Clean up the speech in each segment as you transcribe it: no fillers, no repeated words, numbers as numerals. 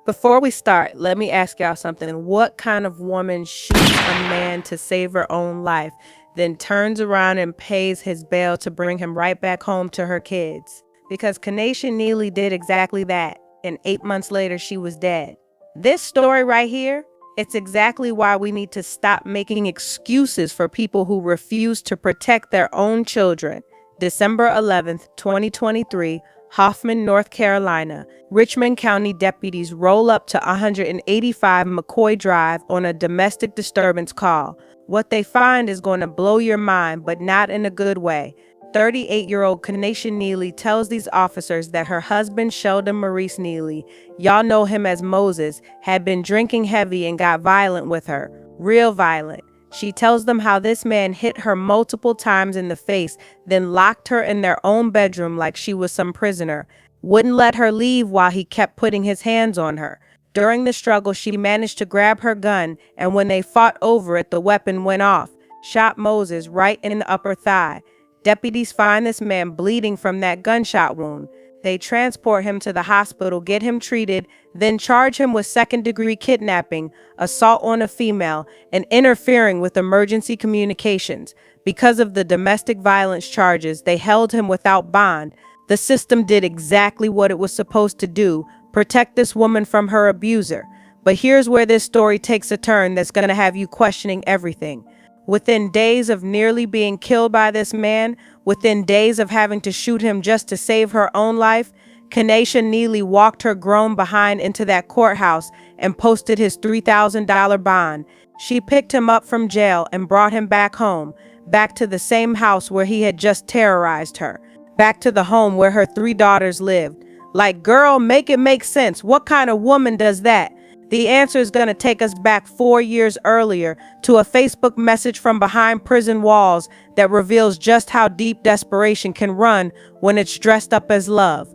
Before we start, let me ask y'all something. What kind of woman shoots a man to save her own life, then turns around and pays his bail to bring him right back home to her kids? Because Kenesha Neely did exactly that, and 8 months later, she was dead. This story right here, it's exactly why we need to stop making excuses for people who refuse to protect their own children. December 11th, 2023, Hoffman, North Carolina. Richmond County deputies roll up to 185 McCoy Drive on a domestic disturbance call. What they find is going to blow your mind, but not in a good way. 38-year-old Kenesha Neely tells these officers that her husband, Sheldon Maurice Neely, y'all know him as Moses, had been drinking heavy and got violent with her. Real violent. She tells them how this man hit her multiple times in the face, then locked her in their own bedroom like she was some prisoner. Wouldn't let her leave while he kept putting his hands on her. During the struggle, she managed to grab her gun, and when they fought over it, the weapon went off. Shot Moses right in the upper thigh. Deputies find this man bleeding from that gunshot wound. They transport him to the hospital, get him treated, then charge him with second-degree kidnapping, assault on a female, and interfering with emergency communications. Because of the domestic violence charges, they held him without bond. The system did exactly what it was supposed to do, protect this woman from her abuser. But here's where this story takes a turn that's going to have you questioning everything. Within days of nearly being killed by this man, within days of having to shoot him just to save her own life, Kenesha Neely walked her grown behind into that courthouse and posted his $3,000 bond. She picked him up from jail and brought him back home, back to the same house where he had just terrorized her, back to the home where her 3 daughters lived. Like, girl, make it make sense. What kind of woman does that? The answer is going to take us back 4 years earlier to a Facebook message from behind prison walls that reveals just how deep desperation can run when it's dressed up as love.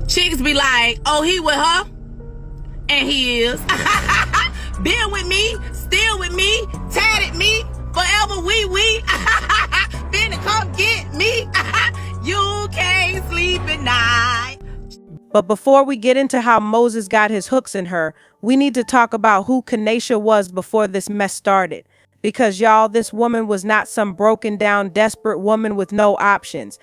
Chicks be like, oh, he with her? And he is. Been with me, still with me, tatted me, forever we. Finna come get me. You can't sleep at night. But before we get into how Moses got his hooks in her, we need to talk about who Kenesha was before this mess started. Because y'all, this woman was not some broken down, desperate woman with no options.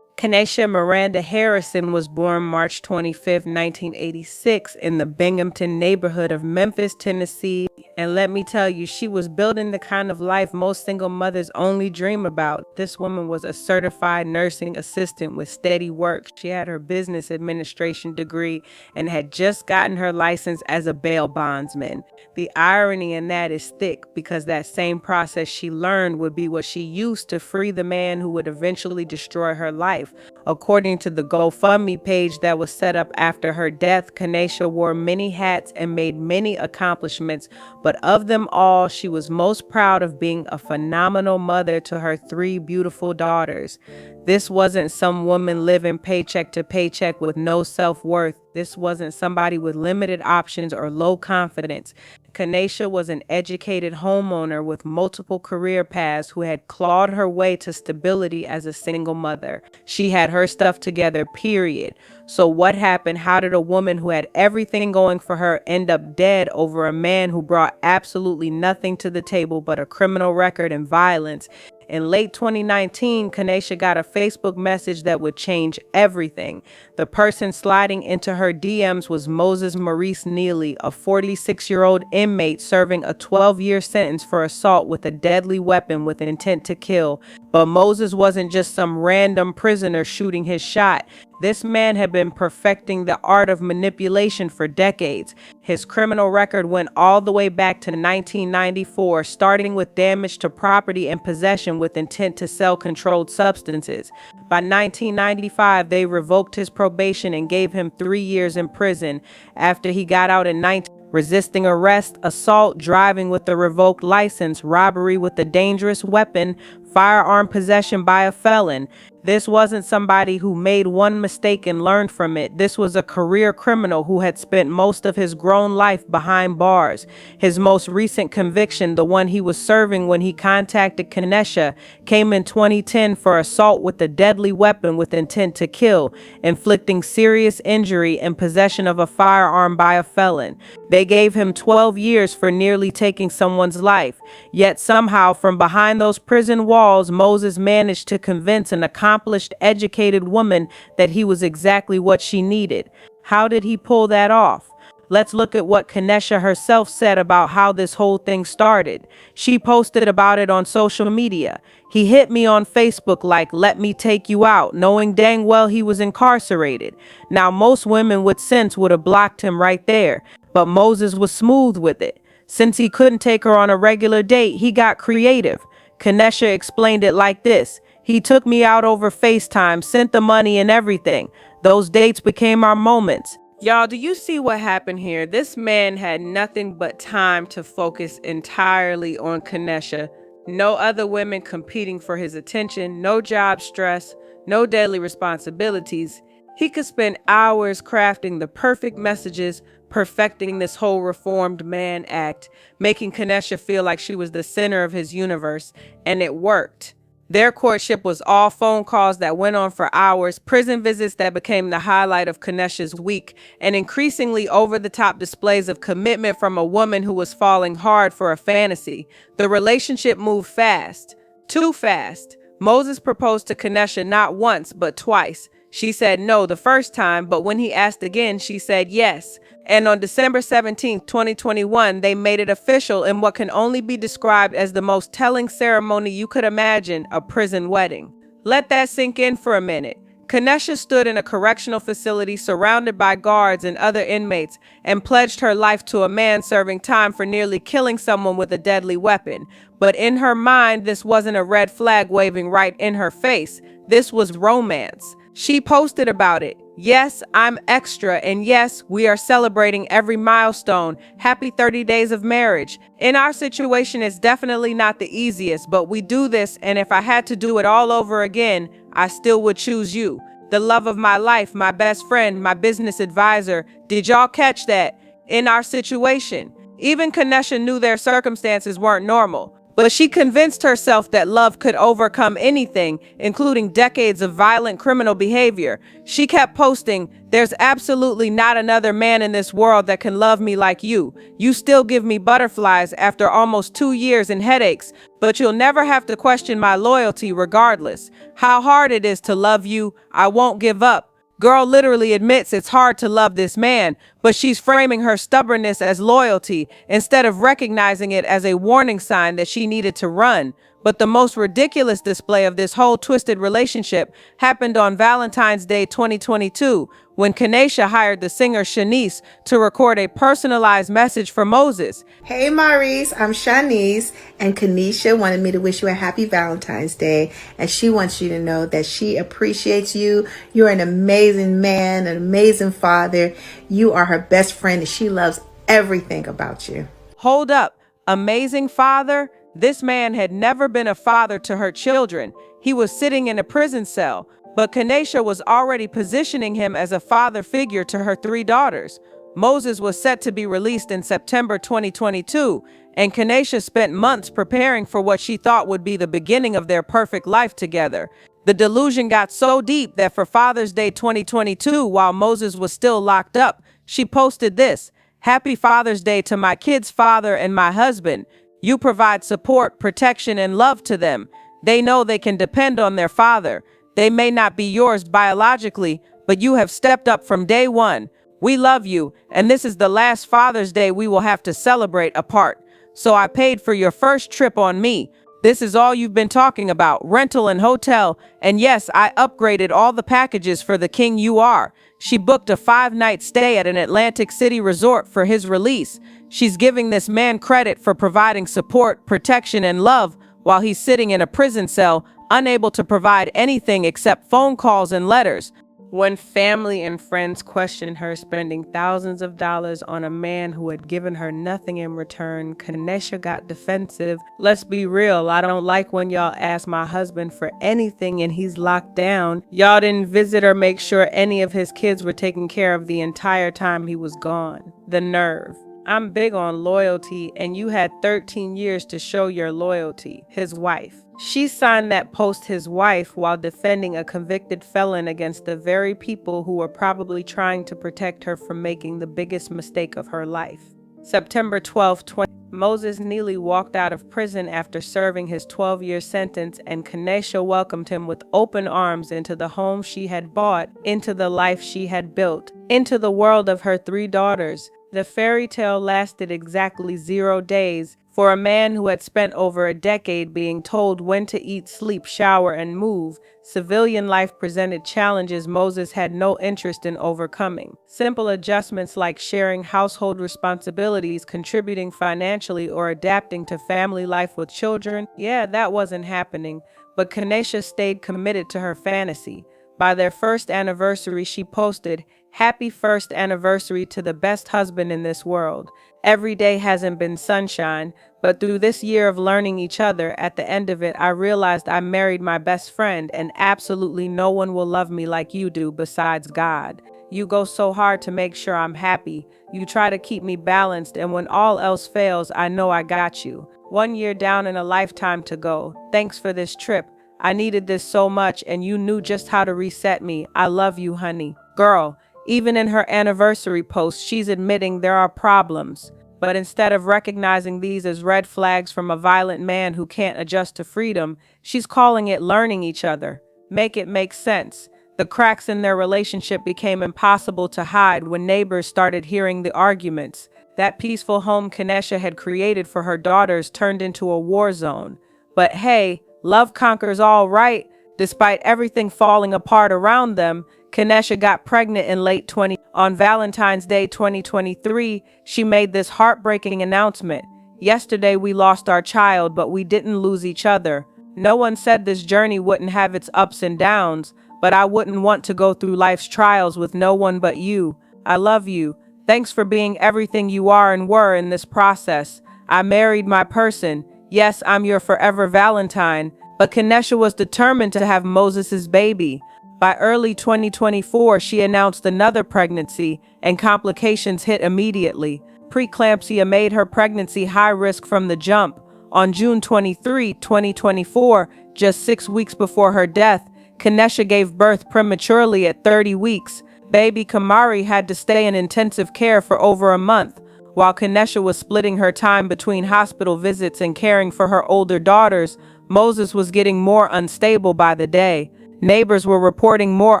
Kenesha Miranda Harrison was born March 25, 1986 in the Binghamton neighborhood of Memphis, Tennessee. And let me tell you, she was building the kind of life most single mothers only dream about. This woman was a certified nursing assistant with steady work. She had her business administration degree and had just gotten her license as a bail bondsman. The irony in that is thick because that same process she learned would be what she used to free the man who would eventually destroy her life. According to the GoFundMe page that was set up after her death, Kenesha wore many hats and made many accomplishments, but of them all, she was most proud of being a phenomenal mother to her 3 beautiful daughters. This wasn't some woman living paycheck to paycheck with no self-worth. This wasn't somebody with limited options or low confidence. Kenesha was an educated homeowner with multiple career paths who had clawed her way to stability as a single mother. She had her stuff together, period. So what happened? How did a woman who had everything going for her end up dead over a man who brought absolutely nothing to the table but a criminal record and violence? In late 2019, Kenesha got a Facebook message that would change everything. The person sliding into her DMs was Moses Maurice Neely, a 46-year-old inmate serving a 12-year sentence for assault with a deadly weapon with intent to kill. But Moses wasn't just some random prisoner shooting his shot. This man had been perfecting the art of manipulation for decades. His criminal record went all the way back to 1994, starting with damage to property and possession with intent to sell controlled substances. By 1995, they revoked his probation and gave him 3 years in prison. After he got out in resisting arrest, assault, driving with a revoked license, robbery with a dangerous weapon, firearm possession by a felon. This wasn't somebody who made one mistake and learned from it. This was a career criminal who had spent most of his grown life behind bars. His most recent conviction, the one he was serving when he contacted Kenesha, came in 2010 for assault with a deadly weapon with intent to kill, inflicting serious injury and possession of a firearm by a felon. They gave him 12 years for nearly taking someone's life. Yet somehow, from behind those prison walls, Moses managed to convince an accomplished, educated woman that he was exactly what she needed. How did he pull that off? Let's look at what Kenesha herself said about how this whole thing started. She posted about it on social media. He hit me on Facebook like, "Let me take you out," knowing dang well he was incarcerated. Now, most women with sense would have blocked him right there, but Moses was smooth with it. Since he couldn't take her on a regular date, he got creative. Kenesha explained it like this: "He took me out over FaceTime, sent the money and everything. Those dates became our moments." Y'all, do you see what happened here? This man had nothing but time to focus entirely on Kenesha. No other women competing for his attention, no job stress, no daily responsibilities. He could spend hours crafting the perfect messages, perfecting this whole reformed man act, making Kenesha feel like she was the center of his universe, and it worked. Their courtship was all phone calls that went on for hours, prison visits that became the highlight of Kenesha's week, and increasingly over-the-top displays of commitment from a woman who was falling hard for a fantasy. The relationship moved fast. Too fast. Moses proposed to Kenesha not once, but twice. She said no the first time, but when he asked again, she said yes. And on December 17, 2021, they made it official in what can only be described as the most telling ceremony you could imagine, a prison wedding. Let that sink in for a minute. Kenesha stood in a correctional facility surrounded by guards and other inmates and pledged her life to a man serving time for nearly killing someone with a deadly weapon. But in her mind, this wasn't a red flag waving right in her face. This was romance. She posted about it. "Yes, I'm extra, and yes, we are celebrating every milestone. Happy 30 days of marriage. In our situation, it's definitely not the easiest, but we do this, and if I had to do it all over again, I still would choose you. The love of my life, my best friend, my business advisor." Did y'all catch that? In our situation. Even Kenesha knew their circumstances weren't normal. But she convinced herself that love could overcome anything, including decades of violent criminal behavior. She kept posting, "There's absolutely not another man in this world that can love me like you. You still give me butterflies after almost 2 years and headaches, but you'll never have to question my loyalty regardless. How hard it is to love you, I won't give up." Girl literally admits it's hard to love this man, but she's framing her stubbornness as loyalty instead of recognizing it as a warning sign that she needed to run. But the most ridiculous display of this whole twisted relationship happened on Valentine's Day 2022, when Kenesha hired the singer Shanice to record a personalized message for Moses. Hey Maurice, I'm Shanice, and Kenesha wanted me to wish you a happy Valentine's Day, and she wants you to know that she appreciates you. You're an amazing man, an amazing father. You are her best friend, and she loves everything about you. Hold up, amazing father? This man had never been a father to her children. He was sitting in a prison cell, but Kenesha was already positioning him as a father figure to her 3 daughters. Moses was set to be released in September 2022, and Kenesha spent months preparing for what she thought would be the beginning of their perfect life together. The delusion got so deep that for Father's Day 2022, while Moses was still locked up, she posted this: "Happy Father's Day to my kids' father and my husband. You provide support, protection, and love to them. They know they can depend on their father. They may not be yours biologically, but you have stepped up from day one. We love you, and this is the last Father's Day we will have to celebrate apart. So I paid for your first trip on me. This is all you've been talking about, rental and hotel, and yes, I upgraded all the packages for the king you are." She booked a 5-night stay at an Atlantic City resort for his release. She's giving this man credit for providing support, protection, and love while he's sitting in a prison cell, unable to provide anything except phone calls and letters. When family and friends questioned her spending thousands of dollars on a man who had given her nothing in return, Kenesha got defensive. Let's be real, I don't like when y'all ask my husband for anything and he's locked down. Y'all didn't visit or make sure any of his kids were taken care of the entire time he was gone. The nerve. I'm big on loyalty, and you had 13 years to show your loyalty. His wife. She signed that post, his wife, while defending a convicted felon against the very people who were probably trying to protect her from making the biggest mistake of her life. September 12, Moses Neely walked out of prison after serving his 12-year sentence, and Kenesha welcomed him with open arms into the home she had bought, into the life she had built, into the world of her 3 daughters. The fairy tale lasted exactly 0 days. For a man who had spent over a decade being told when to eat, sleep, shower, and move, civilian life presented challenges Moses had no interest in overcoming. Simple adjustments like sharing household responsibilities, contributing financially, or adapting to family life with children, that wasn't happening. But Kenesha stayed committed to her fantasy. By their first anniversary, she posted, "Happy first anniversary to the best husband in this world. Every day hasn't been sunshine, but through this year of learning each other, at the end of it, I realized I married my best friend, and absolutely no one will love me like you do besides God. You go so hard to make sure I'm happy. You try to keep me balanced, and when all else fails, I know I got you. 1 year down and a lifetime to go. Thanks for this trip. I needed this so much, and you knew just how to reset me. I love you, honey." Girl, even in her anniversary post, she's admitting there are problems. But instead of recognizing these as red flags from a violent man who can't adjust to freedom, she's calling it learning each other. Make it make sense. The cracks in their relationship became impossible to hide when neighbors started hearing the arguments. That peaceful home Kenesha had created for her daughters turned into a war zone. But hey, love conquers all, right? Despite everything falling apart around them, Kenesha got pregnant in late 20. On Valentine's Day 2023, she made this heartbreaking announcement. "Yesterday we lost our child, but we didn't lose each other. No one said this journey wouldn't have its ups and downs, but I wouldn't want to go through life's trials with no one but you. I love you. Thanks for being everything you are and were in this process. I married my person. Yes, I'm your forever Valentine." But Kenesha was determined to have Moses's baby. By early 2024, she announced another pregnancy, and complications hit immediately. Preeclampsia made her pregnancy high risk from the jump. On June 23, 2024, just 6 weeks before her death, Kenesha gave birth prematurely at 30 weeks. Baby Kamari had to stay in intensive care for over a month. While Kenesha was splitting her time between hospital visits and caring for her older daughters, Moses was getting more unstable by the day. Neighbors were reporting more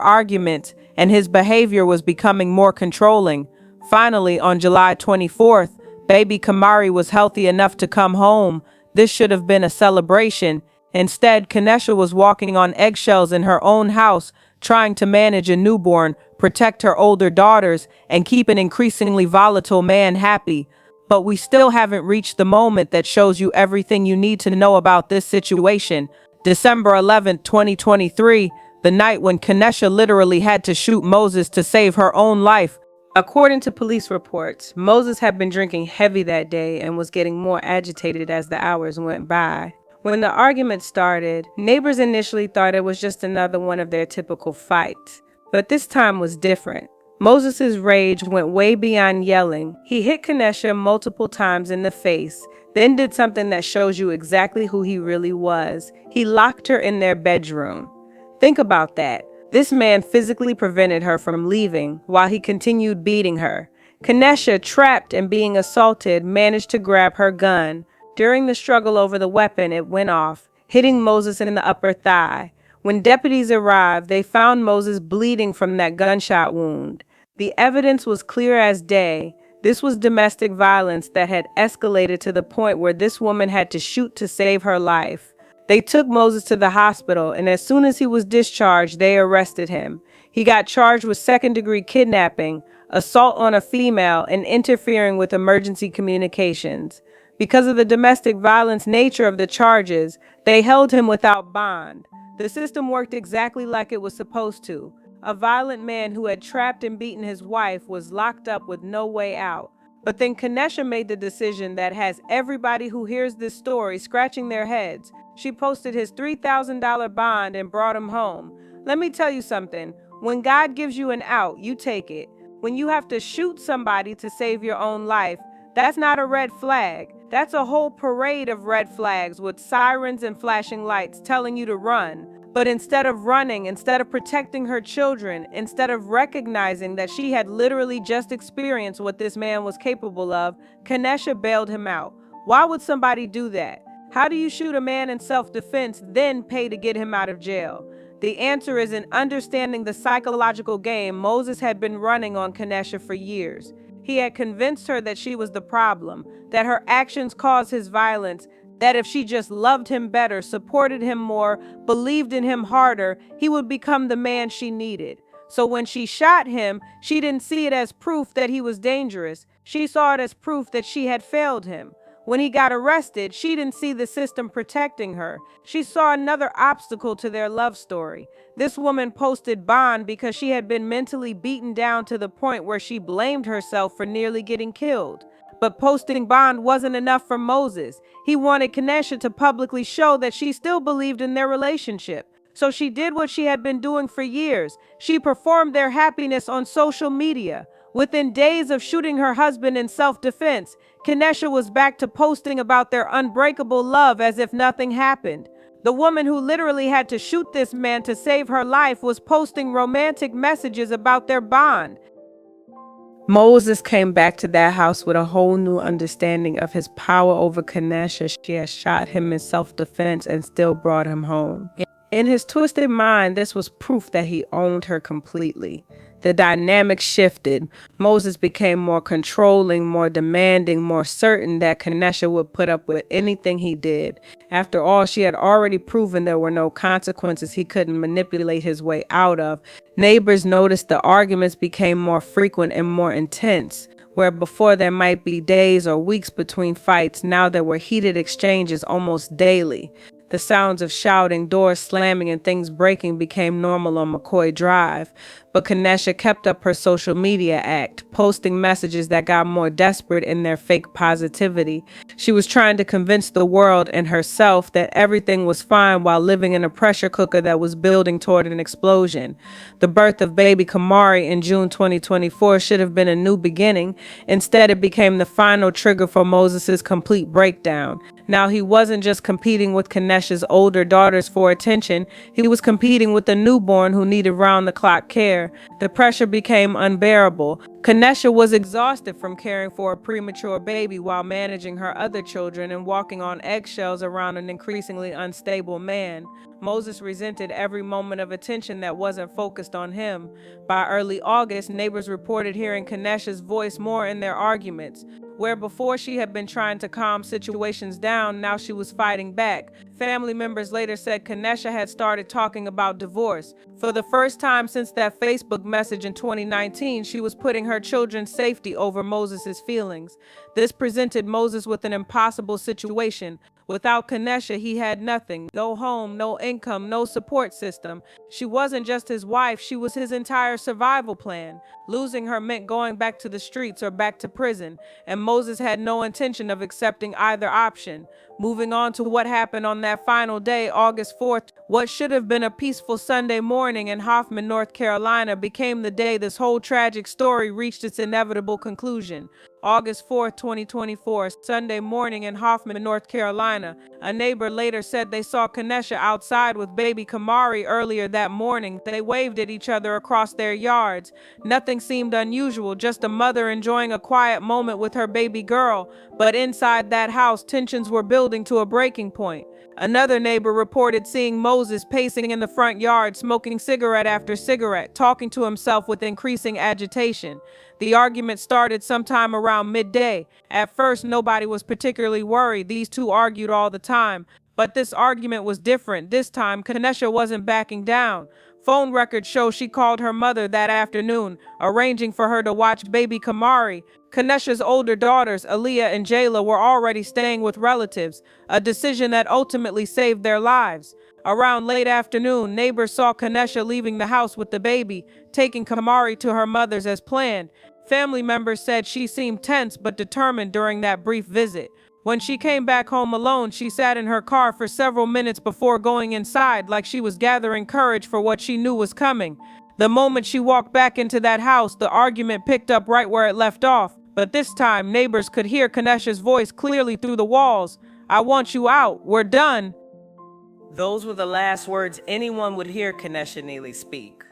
arguments, and his behavior was becoming more controlling. Finally, on July 24th, baby Kamari was healthy enough to come home. This should have been a celebration. Instead, Kenesha was walking on eggshells in her own house, trying to manage a newborn, protect her older daughters, and keep an increasingly volatile man happy. But we still haven't reached the moment that shows you everything you need to know about this situation. December 11, 2023, the night when Kenesha literally had to shoot Moses to save her own life. According to police reports, Moses had been drinking heavy that day and was getting more agitated as the hours went by. When the argument started, neighbors initially thought it was just another one of their typical fights. But this time was different. Moses' rage went way beyond yelling. He hit Kenesha multiple times in the face, then did something that shows you exactly who he really was. He locked her in their bedroom. Think about that. This man physically prevented her from leaving while he continued beating her. Kenesha, trapped and being assaulted, managed to grab her gun. During the struggle over the weapon, it went off, hitting Moses in the upper thigh. When deputies arrived, they found Moses bleeding from that gunshot wound. The evidence was clear as day. This was domestic violence that had escalated to the point where this woman had to shoot to save her life. They took Moses to the hospital, and as soon as he was discharged, they arrested him. He got charged with second-degree kidnapping, assault on a female, and interfering with emergency communications. Because of the domestic violence nature of the charges, they held him without bond. The system worked exactly like it was supposed to. A violent man who had trapped and beaten his wife was locked up with no way out. But then Kenesha made the decision that has everybody who hears this story scratching their heads. She posted his $3,000 bond and brought him home. Let me tell you something. When God gives you an out, you take it. When you have to shoot somebody to save your own life, that's not a red flag. That's a whole parade of red flags with sirens and flashing lights telling you to run. But instead of running, instead of protecting her children, instead of recognizing that she had literally just experienced what this man was capable of, Kenesha bailed him out. Why would somebody do that? How do you shoot a man in self-defense, then pay to get him out of jail? The answer is in understanding the psychological game Moses had been running on Kenesha for years. He had convinced her that she was the problem, that her actions caused his violence, that if she just loved him better, supported him more, believed in him harder, he would become the man she needed. So when she shot him, she didn't see it as proof that he was dangerous. She saw it as proof that she had failed him. When he got arrested, she didn't see the system protecting her. She saw another obstacle to their love story. This woman posted bond because she had been mentally beaten down to the point where she blamed herself for nearly getting killed. But posting bond wasn't enough for Moses. He wanted Kenesha to publicly show that she still believed in their relationship. So she did what she had been doing for years. She performed their happiness on social media. Within days of shooting her husband in self-defense, Kenesha was back to posting about their unbreakable love as if nothing happened. The woman who literally had to shoot this man to save her life was posting romantic messages about their bond. Moses came back to that house with a whole new understanding of his power over Kenesha. She had shot him in self-defense and still brought him home. In his twisted mind, this was proof that he owned her completely. The dynamic shifted. Moses became more controlling, more demanding, more certain that Kenesha would put up with anything he did. After all, she had already proven there were no consequences he couldn't manipulate his way out of. Neighbors noticed the arguments became more frequent and more intense. Where before there might be days or weeks between fights, now there were heated exchanges almost daily. The sounds of shouting, doors slamming, and things breaking became normal on McCoy Drive. But Kenesha kept up her social media act, posting messages that got more desperate in their fake positivity. She was trying to convince the world and herself that everything was fine while living in a pressure cooker that was building toward an explosion. The birth of baby Kamari in June 2024 should have been a new beginning. Instead, it became the final trigger for Moses' complete breakdown. Now he wasn't just competing with Kenesha's older daughters for attention, he was competing with a newborn who needed round-the-clock care. The pressure became unbearable. Kenesha was exhausted from caring for a premature baby while managing her other children and walking on eggshells around an increasingly unstable man. Moses resented every moment of attention that wasn't focused on him. By early August, neighbors reported hearing Kenesha's voice more in their arguments. Where before she had been trying to calm situations down, now she was fighting back. Family members later said Kenesha had started talking about divorce. For the first time since that Facebook message in 2019, she was putting her children's safety over Moses' feelings. This presented Moses with an impossible situation. Without Kenesha, he had nothing. No home, no income, no support system. She wasn't just his wife, she was his entire survival plan. Losing her meant going back to the streets or back to prison, and Moses had no intention of accepting either option. Moving on to what happened on that final day, August 4th, what should have been a peaceful Sunday morning in Hoffman, North Carolina, became the day this whole tragic story reached its inevitable conclusion. August 4th, 2024, Sunday morning in Hoffman, North Carolina. A neighbor later said they saw Kenesha outside with baby Kamari earlier that morning. They waved at each other across their yards. Nothing seemed unusual, just a mother enjoying a quiet moment with her baby girl. But inside that house, tensions were building to a breaking point. Another neighbor reported seeing Moses pacing in the front yard, smoking cigarette after cigarette, talking to himself with increasing agitation. The argument started sometime around midday. At first, nobody was particularly worried. These two argued all the time. But this argument was different. This time, Kenesha wasn't backing down. Phone records show she called her mother that afternoon, arranging for her to watch baby Kamari. Kenesha's older daughters, Aaliyah and Jayla, were already staying with relatives, a decision that ultimately saved their lives. Around late afternoon, neighbors saw Kenesha leaving the house with the baby, taking Kamari to her mother's as planned. Family members said she seemed tense but determined during that brief visit. When she came back home alone, she sat in her car for several minutes before going inside, like she was gathering courage for what she knew was coming. The moment she walked back into that house, the argument picked up right where it left off. But this time, neighbors could hear Kenesha's voice clearly through the walls. "I want you out. We're done." Those were the last words anyone would hear Kenesha Neely speak.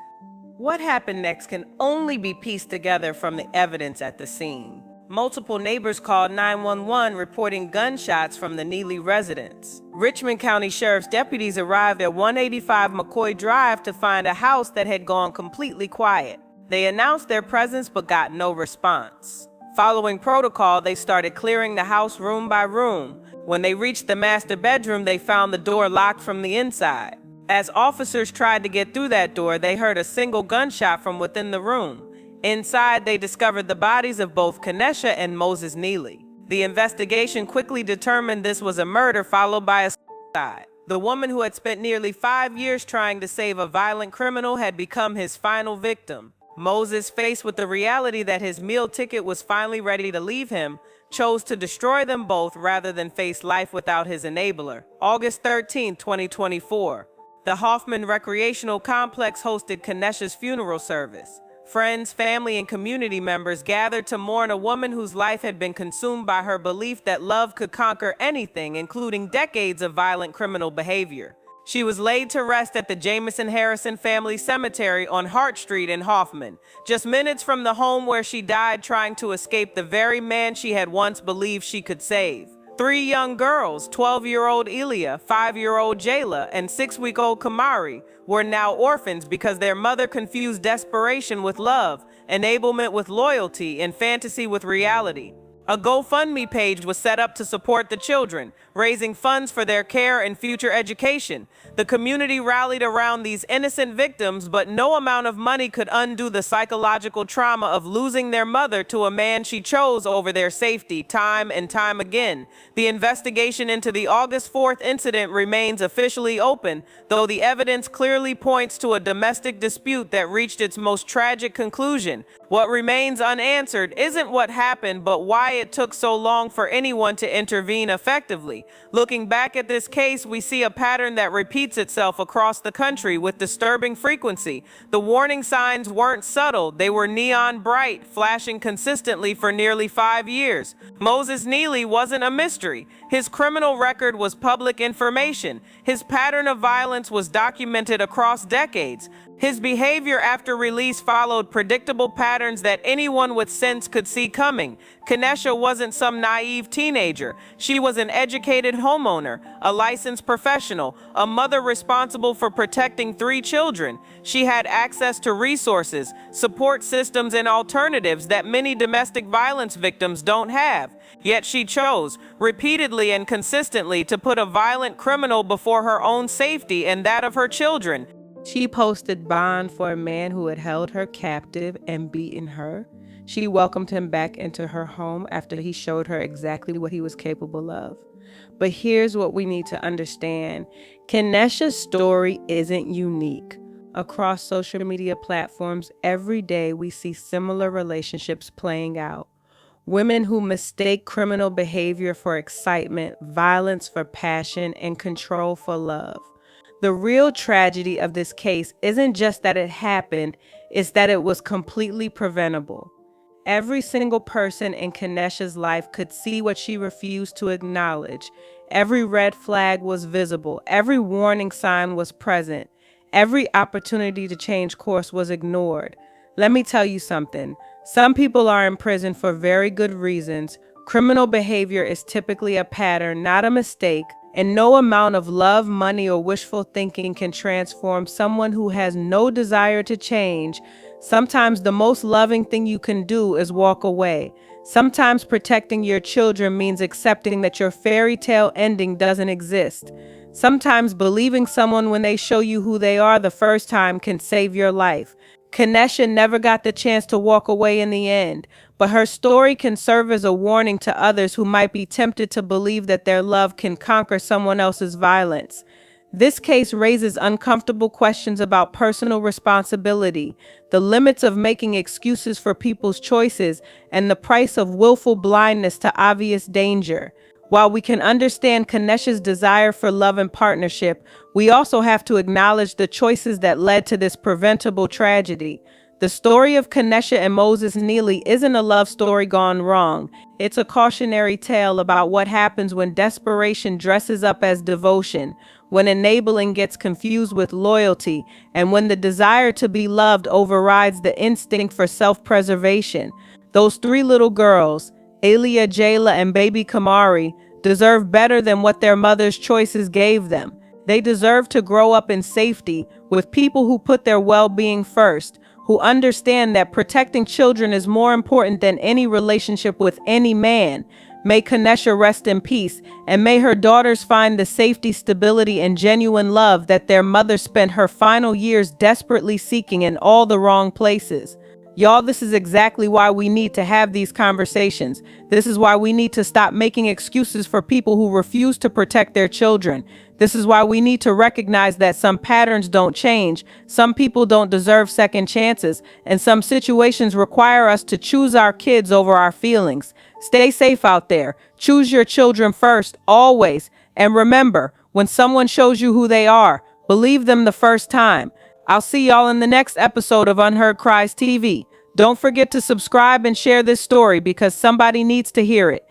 What happened next can only be pieced together from the evidence at the scene. Multiple neighbors called 911 reporting gunshots from the Neely residence. Richmond County Sheriff's deputies arrived at 185 McCoy Drive to find a house that had gone completely quiet. They announced their presence but got no response. Following protocol, they started clearing the house room by room. When they reached the master bedroom, they found the door locked from the inside. As officers tried to get through that door, they heard a single gunshot from within the room. Inside, they discovered the bodies of both Kenesha and Moses Neely. The investigation quickly determined this was a murder followed by a suicide. The woman who had spent nearly 5 years trying to save a violent criminal had become his final victim. Moses, faced with the reality that his meal ticket was finally ready to leave him, chose to destroy them both rather than face life without his enabler. August 13, 2024. The Hoffman Recreational Complex hosted Kenesha's funeral service. Friends, family, and community members gathered to mourn a woman whose life had been consumed by her belief that love could conquer anything, including decades of violent criminal behavior. She was laid to rest at the Jamison Harrison Family Cemetery on Hart Street in Hoffman, just minutes from the home where she died trying to escape the very man she had once believed she could save. 3 young girls, 12-year-old Elia, 5-year-old Jayla, and 6-week-old Kamari, were now orphans because their mother confused desperation with love, enablement with loyalty, and fantasy with reality. A GoFundMe page was set up to support the children, raising funds for their care and future education. The community rallied around these innocent victims, but no amount of money could undo the psychological trauma of losing their mother to a man she chose over their safety time and time again. The investigation into the August 4th incident remains officially open, though the evidence clearly points to a domestic dispute that reached its most tragic conclusion. What remains unanswered isn't what happened, but why it took so long for anyone to intervene effectively. Looking back at this case, we see a pattern that repeats itself across the country with disturbing frequency. The warning signs weren't subtle, they were neon bright, flashing consistently for nearly 5 years. Moses Neely wasn't a mystery. His criminal record was public information. His pattern of violence was documented across decades. His behavior after release followed predictable patterns that anyone with sense could see coming. Kenesha wasn't some naive teenager. She was an educated homeowner, a licensed professional, a mother responsible for protecting 3 children. She had access to resources, support systems, and alternatives that many domestic violence victims don't have. Yet she chose, repeatedly and consistently, to put a violent criminal before her own safety and that of her children. She posted bond for a man who had held her captive and beaten her. She welcomed him back into her home after he showed her exactly what he was capable of. But here's what we need to understand. Kenesha's story isn't unique. Across social media platforms, every day we see similar relationships playing out. Women who mistake criminal behavior for excitement, violence for passion, and control for love. The real tragedy of this case isn't just that it happened, it's that it was completely preventable. Every single person in Kenesha's life could see what she refused to acknowledge. Every red flag was visible. Every warning sign was present. Every opportunity to change course was ignored. Let me tell you something. Some people are in prison for very good reasons. Criminal behavior is typically a pattern, not a mistake. And no amount of love, money, or wishful thinking can transform someone who has no desire to change. Sometimes the most loving thing you can do is walk away. Sometimes protecting your children means accepting that your fairy tale ending doesn't exist. Sometimes believing someone when they show you who they are the first time can save your life. Kenesha never got the chance to walk away in the end, but her story can serve as a warning to others who might be tempted to believe that their love can conquer someone else's violence. This case raises uncomfortable questions about personal responsibility, the limits of making excuses for people's choices, and the price of willful blindness to obvious danger. While we can understand Kenesha's desire for love and partnership, we also have to acknowledge the choices that led to this preventable tragedy. The story of Kenesha and Moses Neely isn't a love story gone wrong. It's a cautionary tale about what happens when desperation dresses up as devotion, when enabling gets confused with loyalty, and when the desire to be loved overrides the instinct for self-preservation. Those three little girls, Alia, Jayla, and baby Kamari, deserve better than what their mother's choices gave them. They deserve to grow up in safety with people who put their well-being first, who understand that protecting children is more important than any relationship with any man. May Kenesha rest in peace, and may her daughters find the safety, stability, and genuine love that their mother spent her final years desperately seeking in all the wrong places. Y'all, this is exactly why we need to have these conversations. This is why we need to stop making excuses for people who refuse to protect their children. This is why we need to recognize that some patterns don't change, some people don't deserve second chances, and some situations require us to choose our kids over our feelings. Stay safe out there. Choose your children first, always. And remember, when someone shows you who they are, believe them the first time. I'll see y'all in the next episode of Unheard Cries TV. Don't forget to subscribe and share this story because somebody needs to hear it.